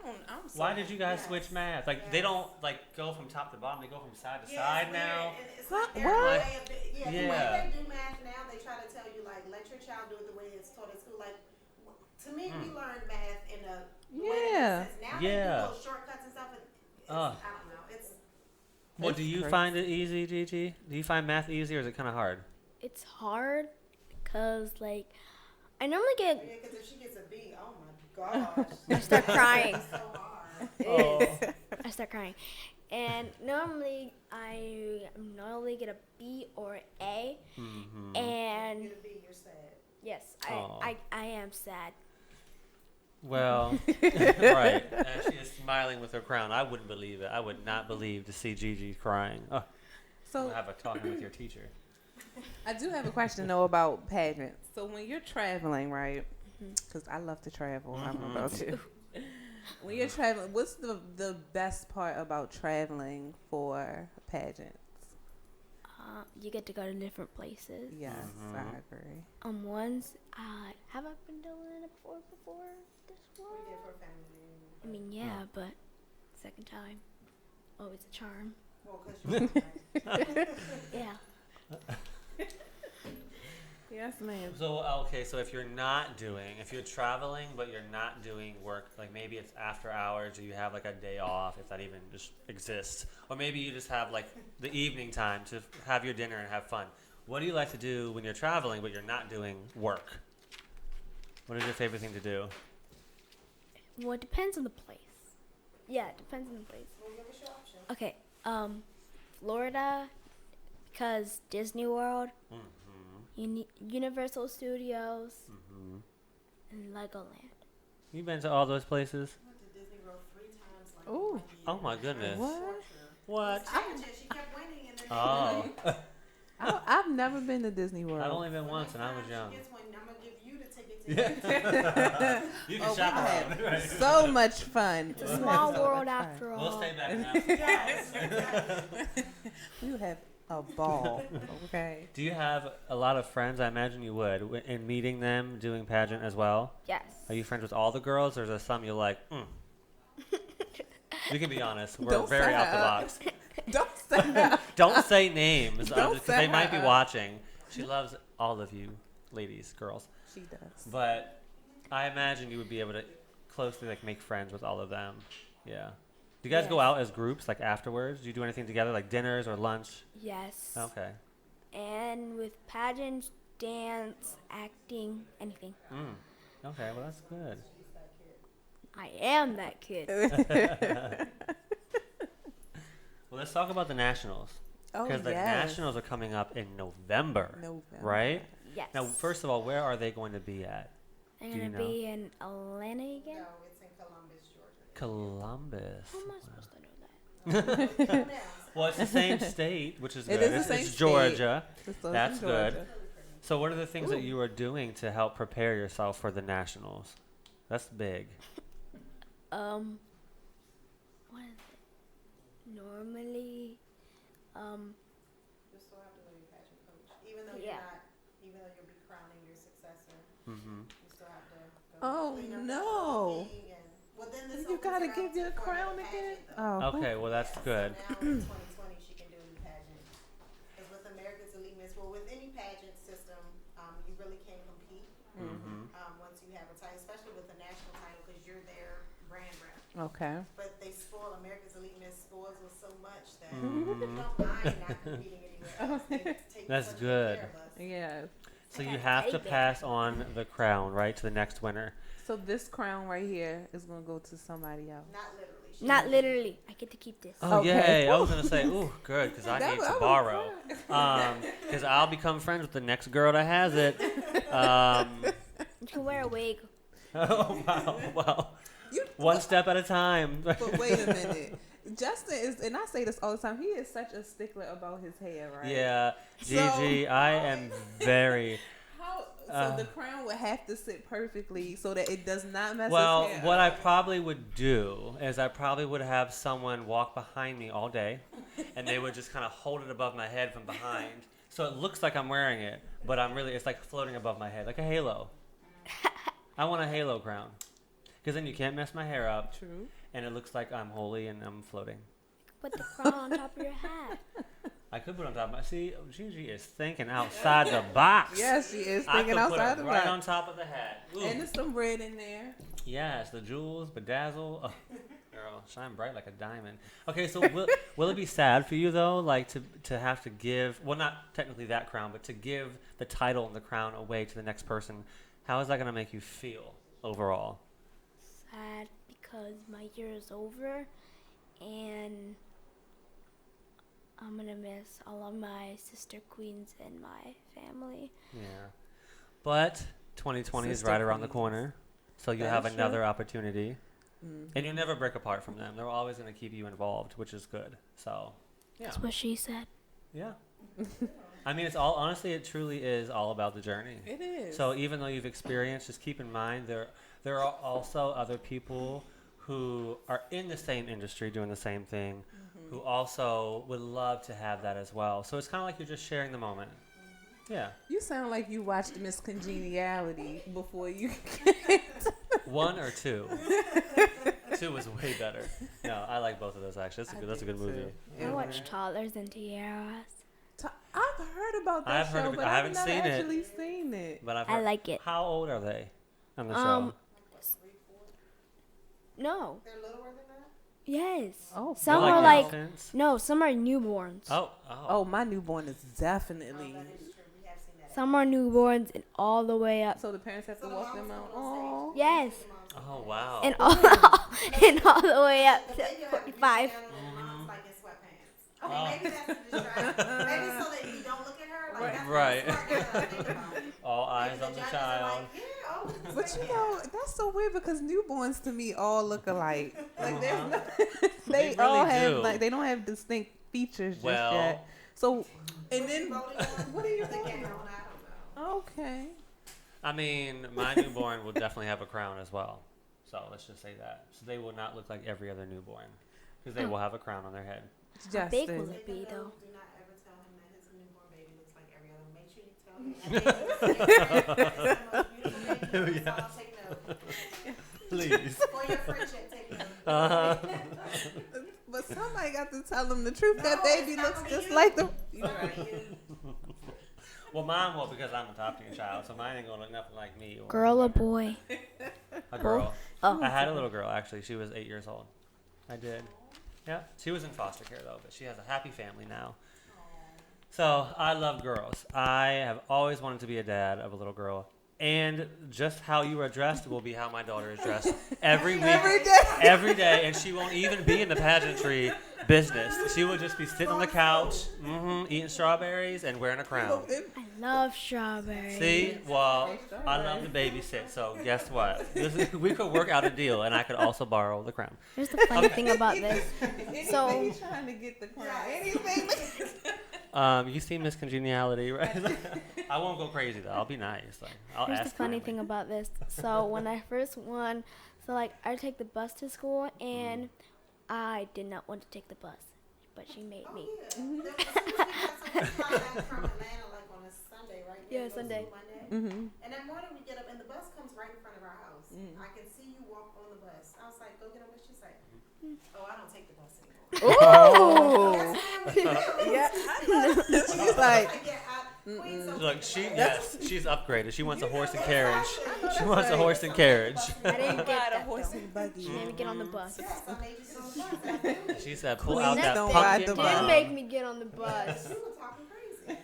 Why did you guys switch math? Like they don't go from top to bottom. They go from side to side now. And it's like their What? way of the way they do math now, they try to tell you like let your child do it the way it's taught at school. Like to me, we learned math in a way that makes sense. Now they do little shortcuts and stuff. And I don't know. It's Well, do you find it easy, Gigi? Do you find math easy, or is it kind of hard? It's hard because, like, I normally get. because if she gets a B, oh my gosh, I start crying. it's so hard. I start crying. And normally I get a B or A. And Get a B, you're sad. yes, I am sad. Well, right. And she is smiling with her crown. I wouldn't believe it. I would not believe to see Gigi crying. Oh, So I'll have a talking with your teacher. I do have a question though about pageants. So when you're traveling, right? Because I love to travel. I don't know about you. When you're traveling, what's the best part about traveling for pageants? You get to go to different places. Yes, I agree. Once, have I been doing it before this one? We did for a family reunion. I mean, yeah, but second time, always a charm. Well, because you're Yeah. Yes, ma'am. So, okay, so if you're traveling, but you're not doing work, like maybe it's after hours or you have like a day off, if that even just exists. Or maybe you just have like the evening time to have your dinner and have fun. What do you like to do when you're traveling, but you're not doing work? What is your favorite thing to do? Well, it depends on the place. Yeah, it depends on the place. Well, give us your option. Okay, Florida, because Disney World, Universal Studios, and Legoland. You've been to all those places? I went to Disney World 3 times. Like, Ooh. 1 year. Oh my goodness. What? What? She kept winning and then I've never been to Disney World. I've only been once and I was young. She gets one. I'm gonna give you the ticket to You Oh, can we chaperone. had so much fun. It's a small world after all. We'll stay back now. We have a ball. Okay. Do you have a lot of friends? I imagine you would. In meeting them, doing pageant as well? Yes. Are you friends with all the girls, or is there some you're like, You can be honest. We're Don't very say out the that. box. Don't say that. Don't say names, Don't because say they might be her. watching. She loves all of you, ladies, girls. She does. But I imagine you would be able to closely like make friends with all of them. Yeah. Do you guys go out as groups like afterwards? Do you do anything together like dinners or lunch? Yes. Okay. And with pageants, dance, acting, anything. Okay, well that's good. I am that kid. Well, let's talk about the nationals. Oh, Because the yes. nationals are coming up in November. Right? Yes. Now, first of all, where are they going to be at? They're do you going to know? be in Atlanta again? No, it's in Columbus, Georgia. Columbus. How am I supposed to know that? Well, it's the same state, which is good. It is the same it's state. Georgia. It's also That's good. Georgia. So, what are the things that you are doing to help prepare yourself for the nationals? That's big. What is it? Normally, You still have to know your pageant coach, even though Yeah. even though you'll be crowning your successor. Mm-hmm. You still have to go Oh, clean up no. the king and, well, then this You opens gotta her give up your to crown another again? pageant, though. Oh. Okay, well, that's good. So now in 2020 she can do a pageant. Because with America's Elite Miss, well, with any pageant system, you really can compete once you have a title, especially with the national title, because you're their brand rep. Okay. But they spoil America's Elite Miss spoils us so much that we don't mind not competing anywhere else. They take That's such good. care of us. Yeah. So, you have to pass on the crown, right, to the next winner. So this crown right here is gonna go to somebody else. Not literally. She not literally. I get to keep this. Oh, Okay. yay. I was going to say, ooh, good, because I That need was- to I was borrow. Because I'll become friends with the next girl that has it. You can wear a wig. Oh, wow. Well, You- one step at a time. But wait a minute. Justin is, and I say this all the time, he is such a stickler about his hair, right? Yeah, So- Gigi, I am very... How, so the crown would have to sit perfectly so that it does not mess Well, his hair what I up. probably would do is I probably would have someone walk behind me all day, and they would just kind of hold it above my head from behind. So it looks like I'm wearing it, but it's like floating above my head, like a halo. I want a halo crown. Because then you can't mess my hair up, True. and it looks like I'm holy and I'm floating. Put the crown on top of your hat. I could put it on top of my... See, Gigi is thinking outside the box. Yes, she is I thinking could outside put the it right box. on top of the hat. Ooh. And there's some red in there. Yes, the jewels, bedazzle. Oh, girl, shine bright like a diamond. Okay, so will it be sad for you though, like to have to give? Well, not technically that crown, but to give the title and the crown away to the next person. How is that going to make you feel overall? Sad because my year is over, and I'm going to miss all of my sister queens and my family. Yeah. But 2020 is right around the corner, so you have another opportunity. And you never break apart from them. They're always going to keep you involved, which is good. So, yeah. That's what she said. Yeah. I mean, honestly, it truly is all about the journey. It is. So even though you've experienced, just keep in mind there are also other people who are in the same industry doing the same thing, who also would love to have that as well. So it's kind of like you're just sharing the moment. Yeah. You sound like you watched Miss Congeniality before you. 1 or 2? 2 was way better. No, I like both of those actually. That's a good movie. I watched Toddlers and Tiaras. I've heard about that show, but I haven't actually seen it. But I like it. How old are they on the show? No. They're littler than that? Yes. Oh, some They're are like like infants? no, some are newborns. Oh, my newborn is definitely. Some are newborns and all the way up. So the parents have to walk them out. Oh. Yes. Oh wow. And all and all the way up to 45. Okay, maybe that's a distraction. Maybe so that you don't look at her. Like, that's Right. Right. All eyes on the child. But you know, that's so weird because newborns to me all look alike. Like there's no, they They all really have do. like they don't have distinct features just Well- yet. So and then what are you Thinking, thinking? I don't know. Okay. I mean, my newborn will definitely have a crown as well. So let's just say that. So they will not look like every other newborn because they will have a crown on their head. How big Justin. will it be though? Do not ever tell him that his newborn baby looks like every other. Make sure you tell him. That take note. Please. For your friendship, take note. But somebody got to tell them the truth. That No, baby it's not looks gonna be just you. like the. Well, mine will because I'm adopting a child, so mine ain't gonna look nothing like me. Or Girl or boy? a girl. Oh. I had a little girl actually. She was 8 years old. I did. Yeah. She was in foster care though, but she has a happy family now. So I love girls. I have always wanted to be a dad of a little girl. And just how you are dressed will be how my daughter is dressed every week, every day, and she won't even be in the pageantry business. She will just be sitting on the couch, eating strawberries and wearing a crown. I love strawberries. See, well, I love to babysit, so guess what? We could work out a deal, and I could also borrow the crown. Here's the funny thing about this. So He's trying to get the crown. Anything. You see Miss Congeniality, right? I won't go crazy though. I'll be nice. Like, I'll here's ask the funny kindly. thing about this. So when I first won, so like I take the bus to school and I did not want to take the bus, but she made me. Yeah, Sunday. Mm-hmm. And that morning we get up and the bus comes right in front of our house. I can see you walk on the bus. I was like, go get on. What she say? Oh, I don't take the bus anymore. Oh. Yeah. She's like, Look, she's upgraded. She wants a horse and carriage. She wants a horse and carriage. I didn't get that. horse though. and buggy. She made me get on the bus. Yes, I made you so fun. She said, pull Queens out that don't ride pumpkin. the Didn't bus. make me get on the bus. You were talking crazy.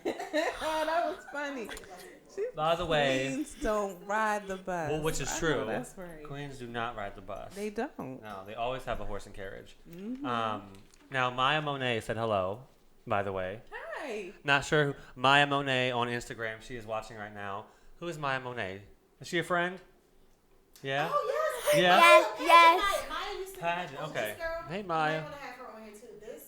Oh, that was funny. By the way, Queens don't ride the bus. well, which is I know true. That's right. Queens do not ride the bus. They don't. No, they always have a horse and carriage. Now, Maya Monet said hello, by the way. Hi. Not sure who. Maya Monet on Instagram. She is watching right now. Who is Maya Monet? Is she a friend? Yeah? Oh, yes. Yeah? Yes. Maya used to Pageant, oh, okay. this girl, Hey, I Maya. want to have her on here too. This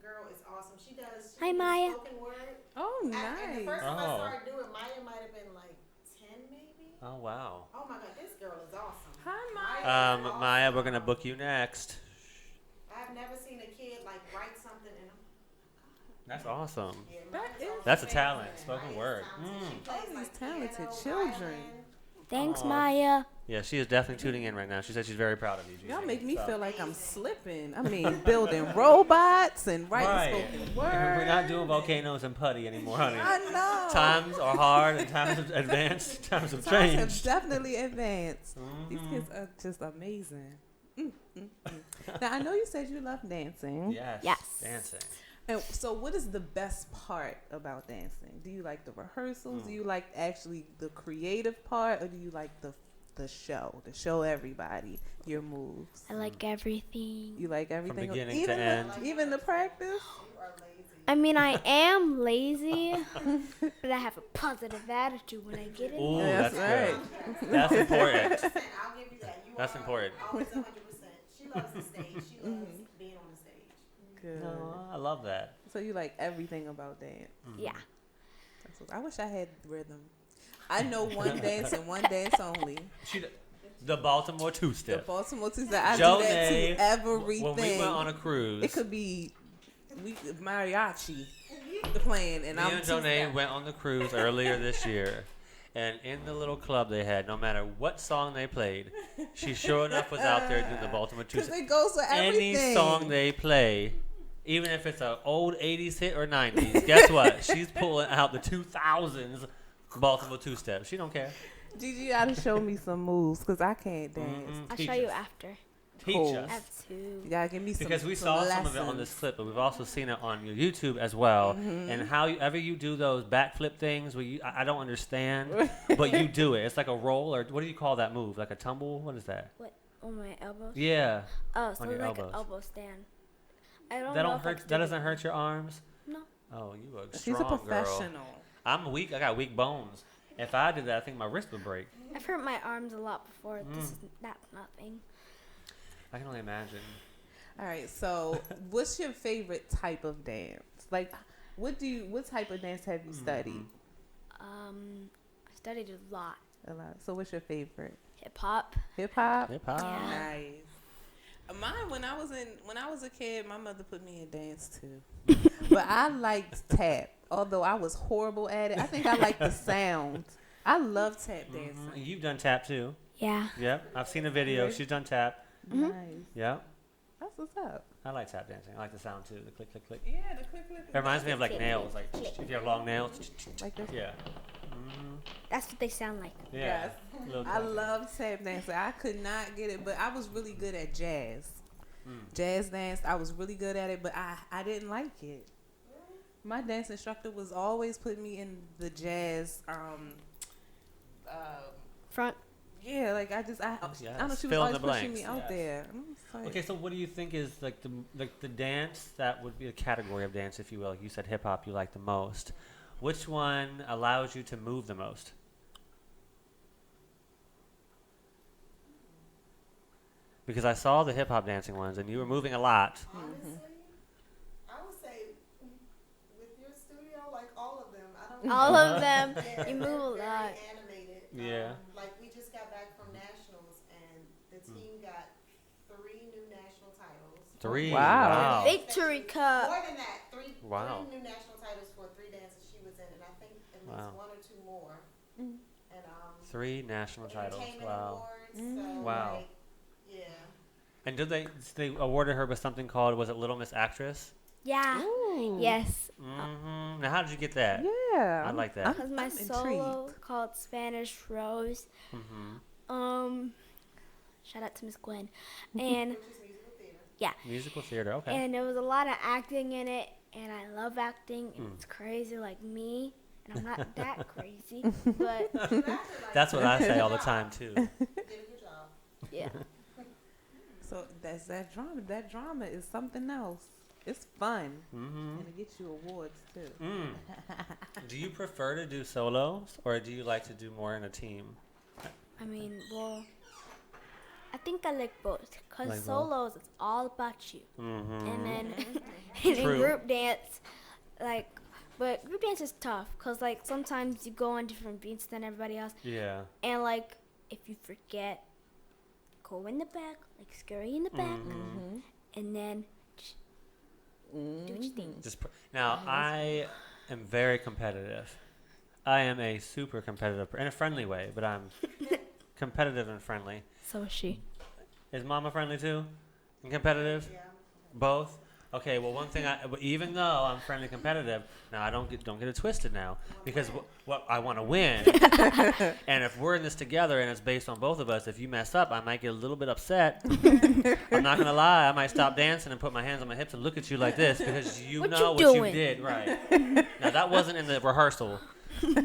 girl is awesome. She does. Hi, Maya. Spoken word. Oh, And the nice. first time I Oh. started doing, Maya might have been like 10 maybe. Oh, wow. Oh my God, this girl is awesome. Hi, Maya. Maya is Maya, awesome. we're going to book you next. I've never seen a kid like write something and That's awesome. yeah, That Maya's is- awesome. That's a Amazing. talent, spoken Maya's word. talented. She plays, All these like, talented piano, children. violin. Thanks, Aw. Maya. Yeah, she is definitely tuning in right now. She said she's very proud of you, Gigi. Y'all make me So- feel like I'm slipping. I mean, building robots and writing Right. spoken We're words. not doing volcanoes and putty anymore, honey. I know. Times are hard and times have advanced. Times have Times have changed. definitely advanced. These Mhm. kids are just amazing. Now, I know you said you love dancing. Yes. Yes. Dancing. And so, what is the best part about dancing? Do you like the rehearsals? Do you like actually the creative part, or do you like the the show, to show everybody your moves? I like everything. You like everything? From beginning even to end. Even the practice? I mean, I am lazy, but I have a positive attitude when I get in. Ooh, there. that's right. That's important. I'll give you that. You That's are important. Always 100%. She loves the stage. She loves being on the stage. Good. No, I love that. So you like everything about dance? Yeah. I wish I had rhythm. I know one dance and one dance only. The Baltimore The two-step. Baltimore Tuesday. I Joe do that Nay, to everything. When we went on a cruise, It could be mariachi playing, and me I'm and Jonay went on the cruise earlier this year, and in the little club they had, no matter what song they played, she sure enough was out there doing the Baltimore because two-step. it goes with everything. Any song they play, even if it's an old 80s hit or 90s, guess what? She's pulling out the 2000s Baltimore two-step. She don't care. Gigi, you gotta show me some moves because I can't dance. I'll Teach show you us. after. Teach Cool. I us. have to. You gotta give me some. Because we some saw lessons. some of it on this clip, but we've also seen it on your YouTube as well. And however you do those backflip things, where I don't understand, but you do it. It's like a roll, or what do you call that move? Like a tumble? What is that? What? On my elbows? Yeah. Oh, so on your like elbows. an elbow stand. I don't That know don't if I hurt. could That do doesn't it. hurt your arms. No. Oh, you are She's a strong, professional. girl. I'm weak. I got weak bones. If I did that, I think my wrist would break. I've hurt my arms a lot before. This is nothing. I can only imagine. All right, so what's your favorite type of dance? Like, what type of dance have you studied? I studied a lot. A lot. So what's your favorite? Hip hop. Hip hop. Hip hop. Yeah. Nice. Mine when I was a kid, my mother put me in dance too. But I liked tap. Although I was horrible at it. I think I like the sound. I love tap dancing. You've done tap too. Yeah. Yep. I've seen a video. She's done tap. Nice. Yep. That's what's up. I like tap dancing. I like the sound too. The click, click, click. Yeah, the click, click. It reminds me of like nails. Like if you have long nails. Like this. Yeah. That's what they sound like. Yeah. Yes. Little I click. love tap dancing. I could not get it, but I was really good at jazz. Jazz dance, I was really good at it, but I didn't like it. My dance instructor was always putting me in the jazz Front. yeah, like I don't know, she was Fill in always the pushing blanks. me out Yes. there. And I'm just like, Okay, so what do you think is like the dance that would be a category of dance, if you will? Like you said, hip hop you like the most. Which one allows you to move the most? Because I saw the hip hop dancing ones, and you were moving a lot. Honestly, I would say with your studio, like all of them. I don't All of them. Yeah, You move a they're lot. very animated. Yeah. Like we just got back from nationals, and the team got 3 new national titles. 3. Wow. Victory Cup. More than that, three Wow. new national titles for 3 dances she was in, and I think at least Wow. 1 or 2 more. And 3 national titles. entertainment Wow. awards. So Wow. like, yeah. And did they awarded her with something called, was it Little Miss Actress? Yeah. ooh. Yes. Mm-hmm. Now, how did you get that? Yeah. I like that. Because my I'm solo intrigued. called Spanish Rose. Mm-hmm. Shout out to Miss Gwen. And Musical theater, okay. and there was a lot of acting in it, and I love acting. And it's crazy like me, and I'm not that crazy, but That's what I say all the time, too. Did a good job. yeah. So that's that drama. That drama is something else. It's fun. And it gets you awards too. Do you prefer to do solos, or do you like to do more in a team? I mean, well, I think I like both. Because Like both? solos, it's all about you. And then True. in group dance, like, but group dance is tough. Because, like, sometimes you go on different beats than everybody else. Yeah. And, like, if you forget, go in the back, like, scurry in the back. And then do what you think. Now, I am very competitive. I am a super competitive, in a friendly way, but I'm competitive and friendly. So is she. Is Mama friendly too? And competitive? Yeah. Both? Okay, well, one thing, even though I'm friendly competitive, now I don't get it twisted now, because what I want to win, and if we're in this together and it's based on both of us, if you mess up, I might get a little bit upset. I'm not gonna lie, I might stop dancing and put my hands on my hips and look at you like this because you What know you what you doing? did, right? Now that wasn't in the rehearsal.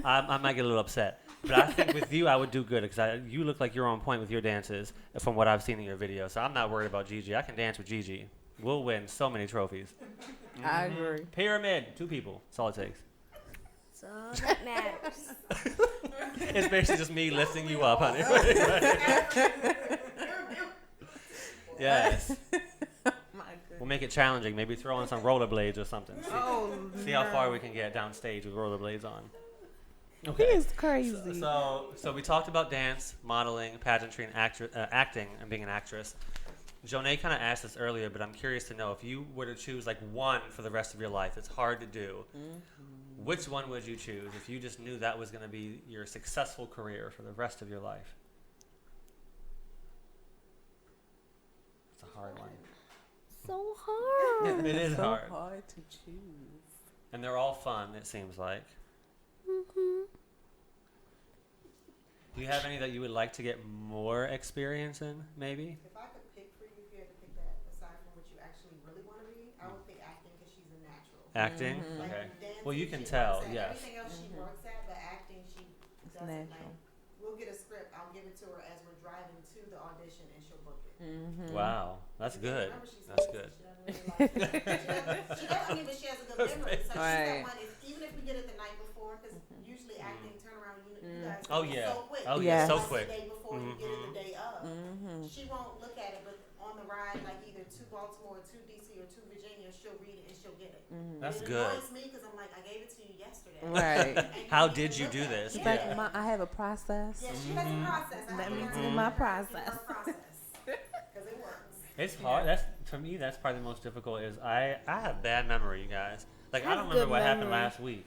I might get a little upset, But I think with you, I would do good because you look like you're on point with your dances from what I've seen in your videos. So I'm not worried about Gigi. I can dance with Gigi. We'll win so many trophies. I agree. Pyramid, 2 people. That's all it takes. So that matters. It's basically just me lifting you up, honey. Yes. We'll make it challenging. Maybe throw on some rollerblades or something. See how far we can get downstage with rollerblades on. Okay. He is crazy. So we talked about dance, modeling, pageantry, and acting, and being an actress. Jonay kind of asked this earlier, but I'm curious to know if you were to choose like one for the rest of your life. It's hard to do. Mm-hmm. Which one would you choose if you just knew that was going to be your successful career for the rest of your life? It's a hard one. So hard. It is so hard. hard to choose. And they're all fun, it seems like. Mm-hmm. Do you have any that you would like to get more experience in, maybe? If I could pick for you, if you had to pick that aside from what you actually really want to be, I would pick acting because she's a natural. Acting? Mm-hmm. Okay. Like dancing, Well, you can she tell, works at. yes. Everything else she works at, but acting, she doesn't. natural. Like, we'll get a script. I'll give it to her as we're driving to the audition, and she'll book it. Mm-hmm. Wow, that's good. Remember, she's That's amazing. good. She doesn't I mean, but she has a good memory. So she's Right. that one. Even if we get it the night before, because usually acting turnaround, you guys Oh, do it yeah. so quick. Oh, yeah, so Like quick. The day before, you get it the day of. Mm-hmm. She won't look at it, but on the ride, like either to Baltimore, to DC, or to Virginia, she'll read it and she'll get it. That's it good. annoys me because I'm like, I gave it to you yesterday. Right. And How didn't did even you look do at it. this? It's Yeah. like I have a process. Yeah, she has a process. I Let have to me learn do to my learn her to do process. her process. Because it works. It's hard. That's for me. That's probably the most difficult. Is I have bad memory, you guys. Like I I don't have remember good what happened memory. last week.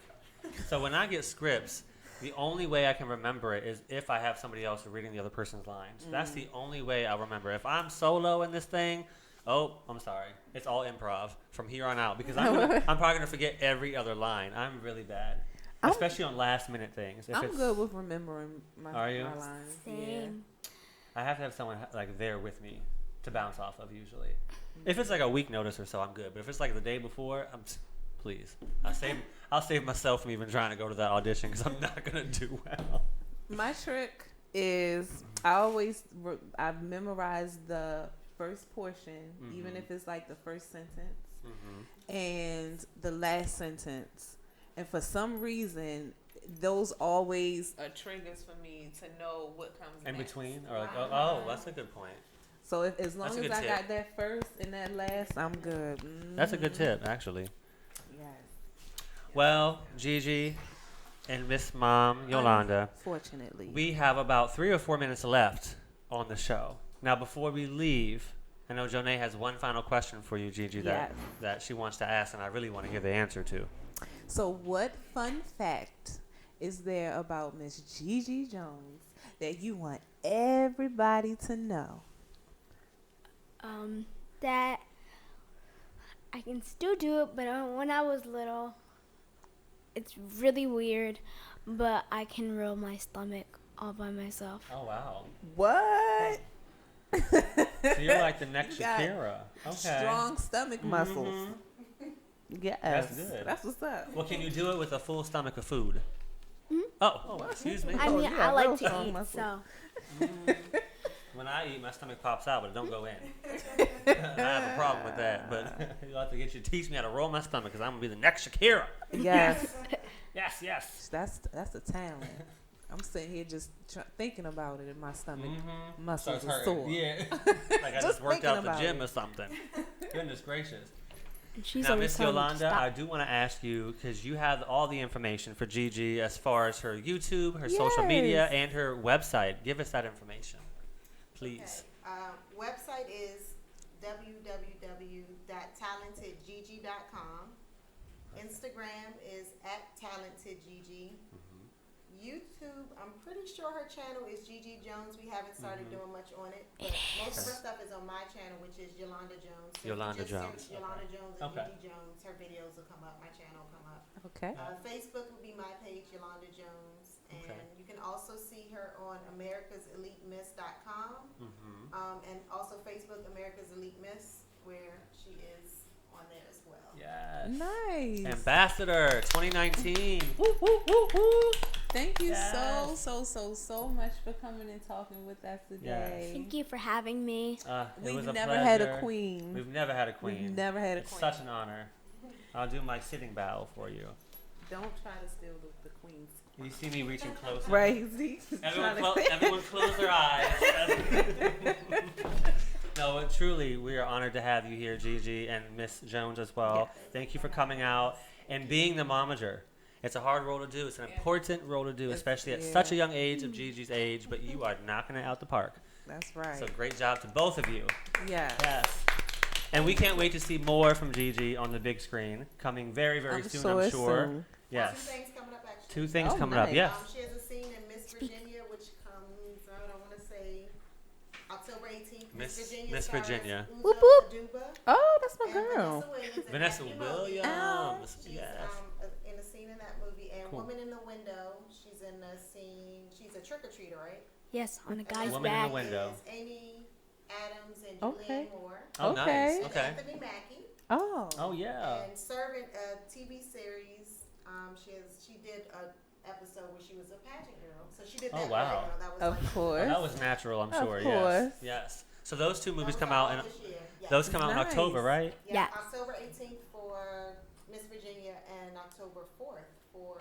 So when I get scripts, the only way I can remember it is if I have somebody else reading the other person's lines. That's the only way I'll remember. If I'm solo in this thing, I'm sorry. It's all improv from here on out because I'm probably gonna forget every other line. I'm really bad, especially on last minute things. If I'm it's, good with remembering my lines. Same. I have to have someone like there with me to bounce off of usually. If it's like a week notice or so, I'm good. But if it's like the day before, please. I'll save myself from even trying to go to that audition because I'm not gonna do well. My trick is I've memorized the first portion, even if it's like the first sentence and the last sentence. And for some reason, those always are triggers for me to know what comes In next. between, or like, oh, that's a good point. So as long That's a as good I tip. got that first and that last, I'm good. That's a good tip, actually. Yes. Well, Gigi and Miss Mom Yolanda, Fortunately. we have about 3 or 4 minutes left on the show. Now, before we leave, I know Jonay has one final question for you, Gigi, that she wants to ask, and I really want to hear the answer to. So what fun fact is there about Miss Gigi Jones that you want everybody to know? That I can still do it, but when I was little, it's really weird, but I can roll my stomach all by myself. Oh, wow. What? So you're like the next You got Shakira. Okay. Strong stomach muscles. Yes. That's good. That's what's up. Well, can you do it with a full stomach of food? Oh, excuse me. I mean, yeah, I like real to strong eat, muscles. so. When I eat, my stomach pops out, but it don't go in. I have a problem with that, but you'll have to teach me how to roll my stomach because I'm going to be the next Shakira. Yes. Yes. That's a talent. I'm sitting here just thinking about it in my stomach. Muscles Starts are hurting. sore. Yeah. Like I just worked thinking out the about gym it. or something. Goodness gracious. And she's Now, always Miss telling me to Yolanda, stop. I do want to ask you, because you have all the information for Gigi as far as her YouTube, her social media, Yes. and her website. Give us that information, please. Website is www.talentedgigi.com. Instagram is @talentedgigi. YouTube, I'm pretty sure her channel is Gigi Jones. We haven't started doing much on it. But most of her stuff is on my channel, which is Yolanda Jones. So if you Yolanda just Jones. search Yolanda Jones and Okay. Gigi Jones. Her videos will come up. My channel will come up. Okay. Facebook will be my page, Yolanda Jones. And Okay. you can also see her on americaselitemiss.com. And also Facebook, America's Elite Miss, where she is on there as well. Yes. Nice. Ambassador 2019. Woo, woo, woo, woo. Thank you so much for coming and talking with us today. Thank you for having me. We've never had a queen. We've never had a queen. We've never had a it's queen. Such an honor. I'll do my sitting bow for you. Don't try to steal the queen's. You see me reaching closer. Right. Everyone close their eyes. No, but truly, we are honored to have you here, Gigi, and Miss Jones as well. Yes. Thank you for coming out and being the momager. It's a hard role to do. It's an important role to do, especially at such a young age of Gigi's age, but you are knocking it out the park. That's right. So great job to both of you. Yes. And we can't wait to see more from Gigi on the big screen, coming very, very soon, I'm sure. Soon. Yes. 2 things coming up, actually. 2 things coming up, yes. She has a scene in Miss Virginia, which comes out, I want to say, October 18th. Miss Virginia. Whoop, whoop. Oh, that's my girl. Vanessa Williams. Yes. In a scene in that movie. And Woman in the Window, she's in the scene. She's a trick-or-treater, right? Yes, on a guy's Woman back. in the Window. Amy Adams and Julianne Moore. Oh, nice. Okay. Anthony Mackie. Oh, yeah. And Servant, a TV series. She did an episode where she was a pageant girl. So she did that. Oh, wow. That was of course. That was natural, I'm sure. Of course. Yes. So those 2 movies come out those come out in October, right? Yeah. October 18th for Miss Virginia and October 4th for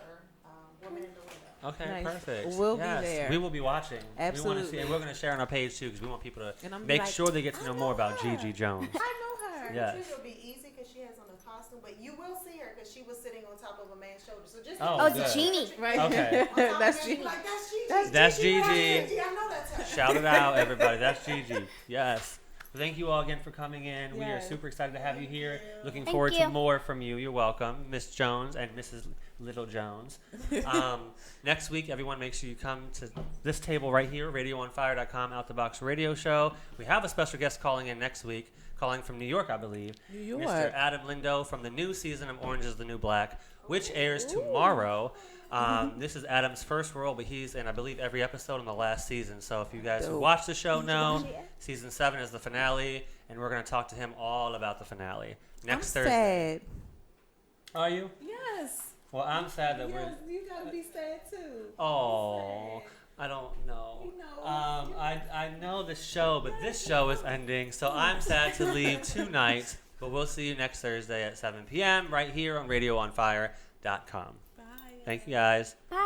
Woman in the Window. Okay, perfect. We'll be there. We will be watching. Absolutely. We want to see, and we're going to share on our page too, because we want people to make sure they get to know more about her. Gigi Jones. I know her. Yes. It'll be easy because she has on a costume, but you will see her because she was sitting on top of a man's shoulder. So just it's Genie. Right. Okay. That's Gigi. Like, that's Gigi. That's Gigi. Right. I know that's her. Shout it out, everybody. That's Gigi. Yes. Well, thank you all again for coming in. We are super excited to have you here. Looking forward to more from you. You're welcome, Miss Jones and Mrs. Little Jones. Next week, everyone, make sure you come to this table right here, radioonfire.com, Out the Box Radio Show. We have a special guest calling in next week, calling from New York, I believe. New York. Mr. Adam Lindo from the new season of Orange is the New Black, which airs tomorrow. This is Adam's first role, but he's in, I believe, every episode in the last season. So if you guys who watch the show know, season 7 is the finale, and we're going to talk to him all about the finale next Thursday. Sad. Are you? Yes. Well, I'm sad that You gotta be sad too. Oh, I don't know. You know. I know the show, but this show is ending, so I'm sad to leave tonight. But we'll see you next Thursday at 7 p.m. right here on RadioOnFire.com. Bye. Thank you, guys. Bye.